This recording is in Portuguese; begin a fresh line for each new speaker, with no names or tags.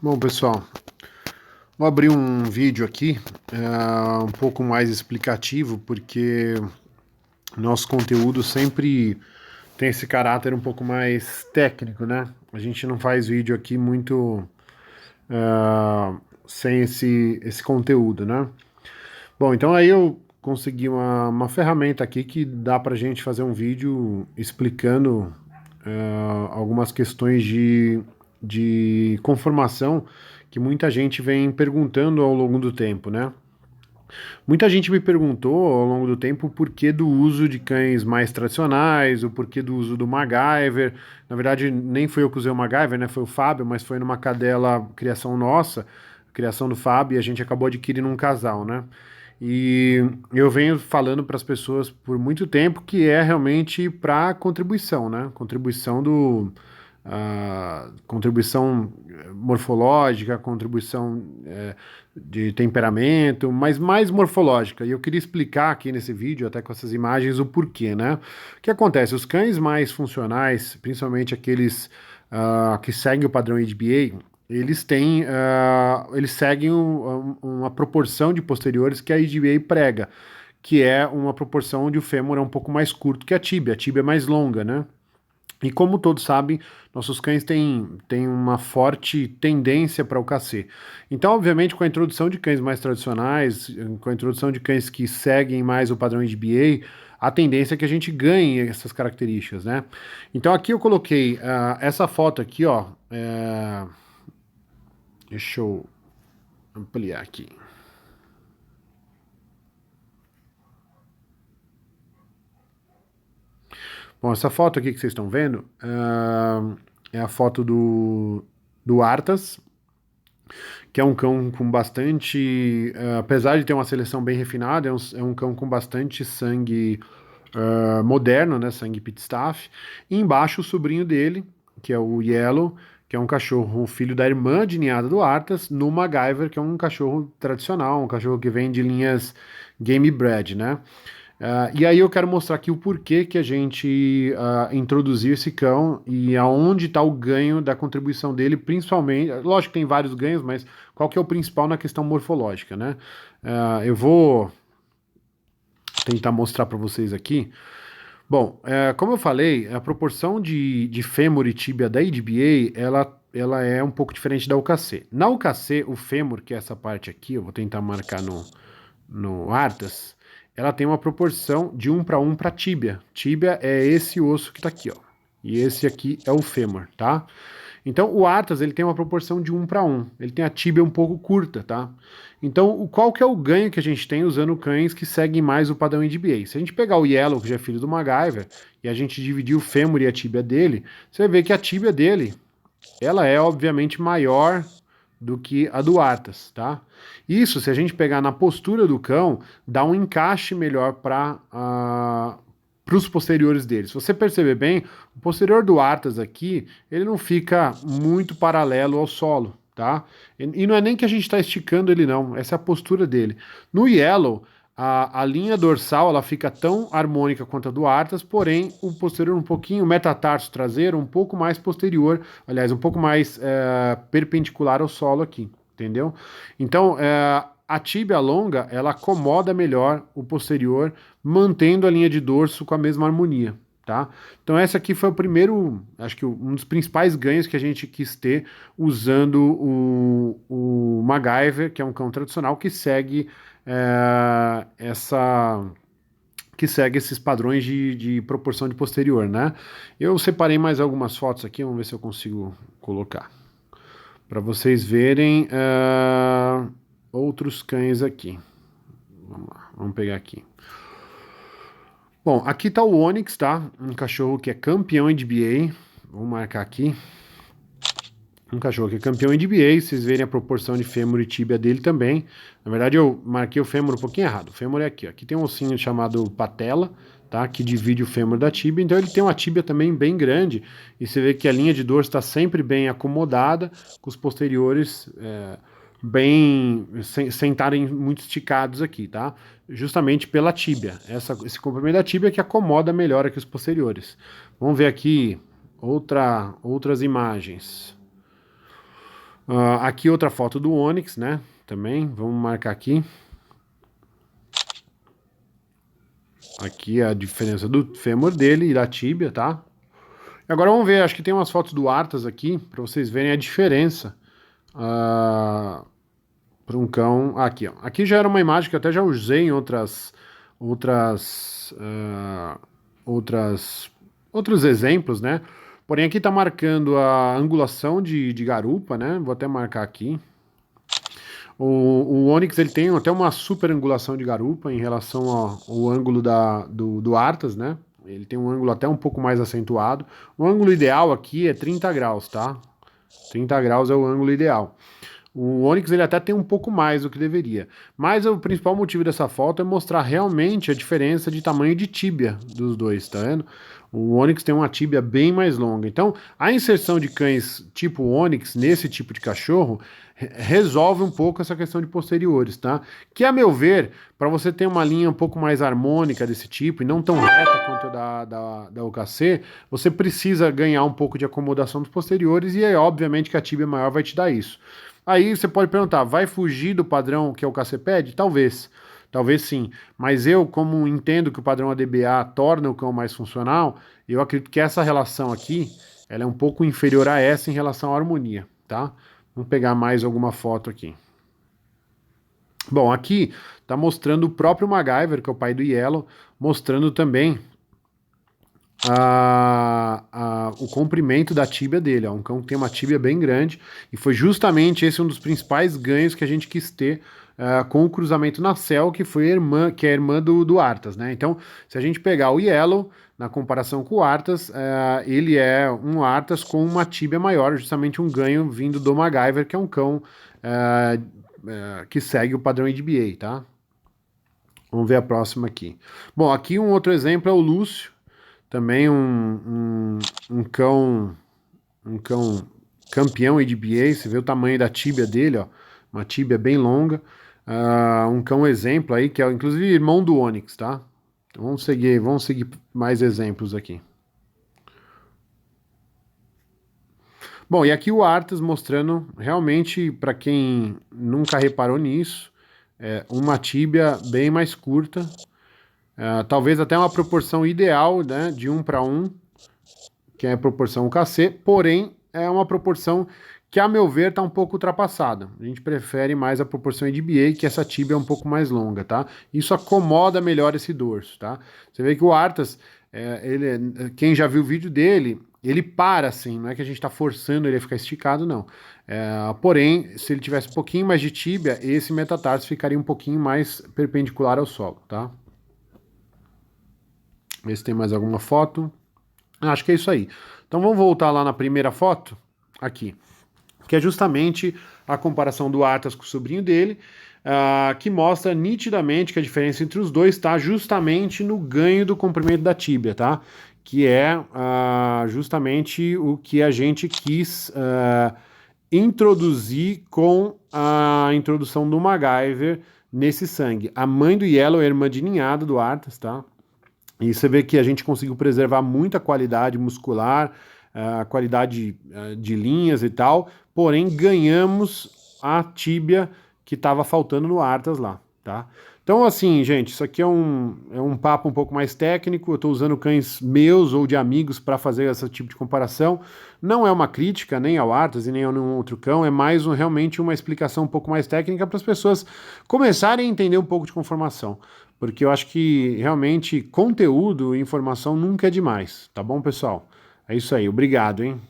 Bom, pessoal, vou abrir um vídeo aqui um pouco mais explicativo, porque nosso conteúdo sempre tem esse caráter um pouco mais técnico, né? A gente não faz vídeo aqui muito sem esse conteúdo, né? Bom, então aí eu consegui uma ferramenta aqui que dá pra gente fazer um vídeo explicando algumas questões de conformação que muita gente vem perguntando ao longo do tempo, né? Muita gente me perguntou ao longo do tempo o porquê do uso de cães mais tradicionais, o porquê do uso do MacGyver. Na verdade, nem foi eu que usei o MacGyver, né? Foi o Fábio, mas foi numa cadela criação nossa, criação do Fábio, e a gente acabou adquirindo um casal, né? E eu venho falando para as pessoas por muito tempo que é realmente para contribuição, né? Contribuição do contribuição morfológica, contribuição de temperamento, mas mais morfológica. E eu queria explicar aqui nesse vídeo, até com essas imagens, o porquê, né? O que acontece? Os cães mais funcionais, principalmente aqueles que seguem o padrão HBA, eles seguem uma proporção de posteriores que a HBA prega, que é uma proporção onde o fêmur é um pouco mais curto que a tíbia é mais longa, né? E como todos sabem, nossos cães têm uma forte tendência para o KC. Então, obviamente, com a introdução de cães mais tradicionais, com a introdução de cães que seguem mais o padrão HBA, a tendência é que a gente ganhe essas características, né? Então, aqui eu coloquei essa foto aqui, ó. Deixa eu ampliar aqui. Bom, essa foto aqui que vocês estão vendo é a foto do Artas, que é um cão com bastante. Apesar de ter uma seleção bem refinada, é um cão com bastante sangue moderno, né? Sangue pit staff. E embaixo o sobrinho dele, que é o Yellow, que é um cachorro filho da irmã de ninhada do Artas, no MacGyver, que é um cachorro tradicional, um cachorro que vem de linhas Game Bred, né? E aí eu quero mostrar aqui o porquê que a gente introduziu esse cão e aonde está o ganho da contribuição dele, principalmente, lógico que tem vários ganhos, mas qual que é o principal na questão morfológica, né? Eu vou tentar mostrar para vocês aqui. Bom, como eu falei, a proporção de fêmur e tíbia da IDBA, ela é um pouco diferente da UKC. Na UKC, o fêmur, que é essa parte aqui, eu vou tentar marcar no Artas, ela tem uma proporção de 1 para tíbia. Tíbia é esse osso que tá aqui, ó. E esse aqui é o fêmur, tá? Então, o Artas, ele tem uma proporção de 1 para 1. Ele tem a tíbia um pouco curta, tá? Então, qual que é o ganho que a gente tem usando cães que seguem mais o padrão NDBA? Se a gente pegar o Yellow, que já é filho do MacGyver, e a gente dividir o fêmur e a tíbia dele, você vai ver que a tíbia dele, ela é obviamente maior do que a do Artas, tá? Isso, se a gente pegar na postura do cão, dá um encaixe melhor para os posteriores dele. Se você perceber bem, o posterior do Artas aqui, ele não fica muito paralelo ao solo, tá? E não é nem que a gente está esticando ele não, essa é a postura dele. No Yellow, a linha dorsal ela fica tão harmônica quanto a do Artas, porém o posterior um pouquinho, o metatarso traseiro um pouco mais posterior, aliás, um pouco mais perpendicular ao solo aqui, entendeu? Então, a tíbia longa, ela acomoda melhor o posterior, mantendo a linha de dorso com a mesma harmonia, tá? Então essa aqui foi o primeiro, acho que um dos principais ganhos que a gente quis ter usando o MacGyver, que é um cão tradicional que segue que segue esses padrões de proporção de posterior, né? Eu separei mais algumas fotos aqui, vamos ver se eu consigo colocar. Para vocês verem outros cães aqui. Vamos lá, vamos pegar aqui. Bom, aqui tá o Onyx, tá? Um cachorro que é campeão NDBA. Vou marcar aqui. Um cachorro que é campeão NDBA. Vocês verem a proporção de fêmur e tíbia dele também. Na verdade, eu marquei o fêmur um pouquinho errado. O fêmur é aqui, ó. Aqui tem um ossinho chamado patela, tá? Que divide o fêmur da tíbia. Então ele tem uma tíbia também bem grande. E você vê que a linha de dorso está sempre bem acomodada, com os posteriores bem sem estarem muito esticados aqui, tá? Justamente pela tíbia. Esse comprimento da tíbia que acomoda melhor aqui os posteriores. Vamos ver aqui outras imagens. Aqui outra foto do Onix, né? Também, vamos marcar aqui. Aqui a diferença do fêmur dele e da tíbia, tá? Agora vamos ver, acho que tem umas fotos do Artas aqui, para vocês verem a diferença para um cão. Aqui, ó. Aqui já era uma imagem que eu até já usei em outros exemplos, né? Porém aqui tá marcando a angulação de garupa, né? Vou até marcar aqui. O Onix ele tem até uma super angulação de garupa em relação ao ângulo do Artas, né? Ele tem um ângulo até um pouco mais acentuado. O ângulo ideal aqui é 30 graus, tá? 30 graus é o ângulo ideal. O Onix ele até tem um pouco mais do que deveria. Mas o principal motivo dessa foto é mostrar realmente a diferença de tamanho de tíbia dos dois, tá vendo? O Onix tem uma tíbia bem mais longa. Então, a inserção de cães tipo Onix nesse tipo de cachorro resolve um pouco essa questão de posteriores, tá? Que, a meu ver, para você ter uma linha um pouco mais harmônica desse tipo e não tão reta quanto a da UKC, você precisa ganhar um pouco de acomodação dos posteriores e é obviamente que a tíbia maior vai te dar isso. Aí você pode perguntar, vai fugir do padrão que é o KC pede? Talvez. Talvez sim, mas eu, como entendo que o padrão ADBA torna o cão mais funcional, eu acredito que essa relação aqui, ela é um pouco inferior a essa em relação à harmonia, tá? Vamos pegar mais alguma foto aqui. Bom, aqui tá mostrando o próprio MacGyver, que é o pai do Yellow, mostrando também o comprimento da tíbia dele. Ó, um cão que tem uma tíbia bem grande, e foi justamente esse um dos principais ganhos que a gente quis ter com o cruzamento na Cell, que foi a irmã do Artas, né? Então, se a gente pegar o Yellow, na comparação com o Artas, ele é um Artas com uma tíbia maior, justamente um ganho vindo do MacGyver, que é um cão que segue o padrão ADBA, tá? Vamos ver a próxima aqui. Bom, aqui um outro exemplo é o Lúcio, também um cão campeão ADBA, você vê o tamanho da tíbia dele, ó, uma tíbia bem longa, um cão exemplo aí, que é inclusive irmão do Onix, tá? Então, vamos seguir mais exemplos aqui. Bom, e aqui o Artas mostrando realmente, para quem nunca reparou nisso, uma tíbia bem mais curta, talvez até uma proporção ideal, né, de 1 para 1, que é a proporção UKC, porém é uma proporção que, a meu ver, está um pouco ultrapassada. A gente prefere mais a proporção ADBA, que essa tíbia é um pouco mais longa, tá? Isso acomoda melhor esse dorso, tá? Você vê que o Artas, quem já viu o vídeo dele, ele para assim, não é que a gente está forçando ele a ficar esticado, não. Porém, se ele tivesse um pouquinho mais de tíbia, esse metatarso ficaria um pouquinho mais perpendicular ao solo, tá? Ver se tem mais alguma foto. Acho que é isso aí. Então vamos voltar lá na primeira foto, aqui, que é justamente a comparação do Artas com o sobrinho dele, que mostra nitidamente que a diferença entre os dois está justamente no ganho do comprimento da tíbia, tá? Que é justamente o que a gente quis introduzir com a introdução do MacGyver nesse sangue. A mãe do Yellow é a irmã de ninhada do Artas, tá? E você vê que a gente conseguiu preservar muita qualidade muscular, a qualidade de linhas e tal, porém ganhamos a tíbia que estava faltando no Artas lá, tá? Então, assim, gente, isso aqui é um papo um pouco mais técnico, eu estou usando cães meus ou de amigos para fazer esse tipo de comparação. Não é uma crítica nem ao Artas e nem a nenhum outro cão, é mais realmente uma explicação um pouco mais técnica para as pessoas começarem a entender um pouco de conformação. Porque eu acho que realmente conteúdo e informação nunca é demais, tá bom, pessoal? É isso aí, obrigado, hein?